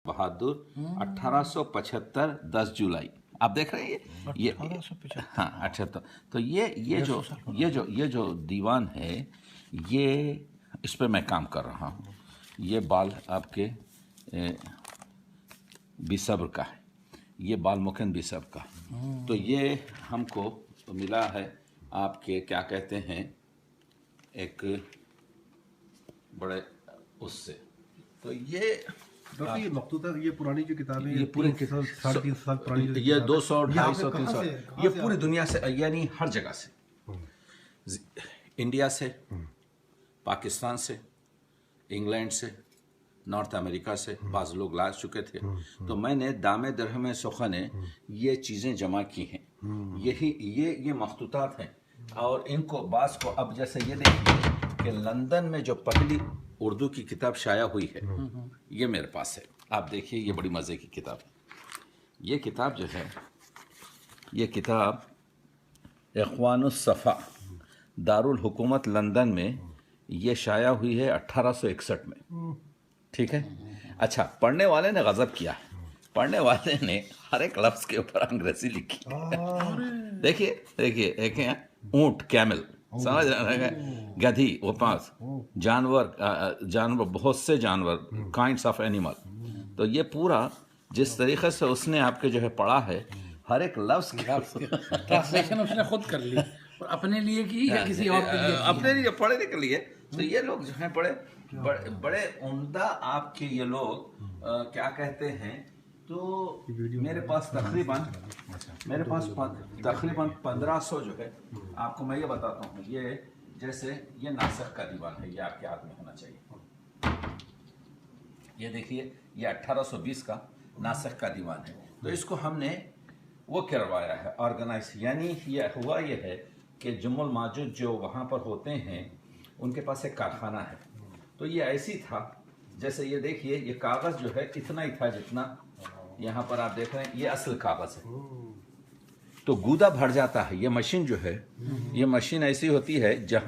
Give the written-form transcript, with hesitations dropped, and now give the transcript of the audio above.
बहादुर 1875 10 जुलाई। आप देख रहे हैं ये 1875। हाँ 78। तो ये जो दीवान है, ये इस पे मैं काम कर रहा हूँ। ये बाल आपके बिसब्र का है, ये बाल मुकिन बिसब्र का है। तो ये हमको मिला है आपके क्या कहते हैं एक बड़े उससे। तो ये डॉक्टर ये मखतूता ये पुरानी जो किताबें ये पूरे 300 साढ़े 300 साल पुरानी जो ये किताबें- 200 ये आप 250 कहाँ 300 से- कहाँ ये से पूरी आप- दुनिया से, यानी हर जगह से, इंडिया से, पाकिस्तान से, इंग्लैंड से, नॉर्थ अमेरिका से बाज़ लोग ला चुके थे। तो मैंने दामे दरहम सुखा ने ये चीज़ें जमा की हैं। यही ये मखतूतात हैं। और इनको बाज़ को अब जैसे ये देखिए कि लंदन में जो पहली उर्दू की किताब शाया हुई है, ये मेरे पास है। आप देखिए ये बड़ी मज़े की किताब है। ये किताब जो है, ये किताब इख्वानुस सफ़ा दारुल हुकूमत लंदन में ये शाया हुई है 1861 में। ठीक है। अच्छा, पढ़ने वाले ने गजब किया है। पढ़ने वाले ने हर एक लफ्ज के ऊपर अंग्रेजी लिखी है। देखिए देखिए देखिए, ऊंट कैमल, समझ रहे हैं, गधी वो पास जानवर बहुत से जानवर, काइंड्स ऑफ एनिमल। तो ये पूरा जिस तरीके से उसने आपके जो है पढ़ा है, हर एक लफ्ज के ट्रांसलेशन उसने खुद कर ली और अपने लिए की या किसी और के लिए की? अपने लिए पढ़ने के लिए। तो ये लोग जो हैं बड़े उम्दा आपके ये लोग क्या कहते हैं। तो मेरे पास तकरीबन 1500 जो है, आपको मैं ये बताता हूँ। ये जैसे ये नासिक का दीवान है, ये आपके हाथ में होना चाहिए। ये देखिए ये 1820 का नासिक का दीवान है। तो इसको हमने वो करवाया है ऑर्गेनाइज, यानी ये हुआ ये है कि जुम्मुल माजुद जो वहाँ पर होते हैं उनके पास एक कारखाना है। तो ये ऐसी था, जैसे ये देखिए ये कागज़ जो है इतना ही था जितना यहाँ पर आप देख रहे हैं, ये असल कागज़ है। तो गूदा भर जाता है। ये मशीन जो है, ये मशीन ऐसी होती है जहाँ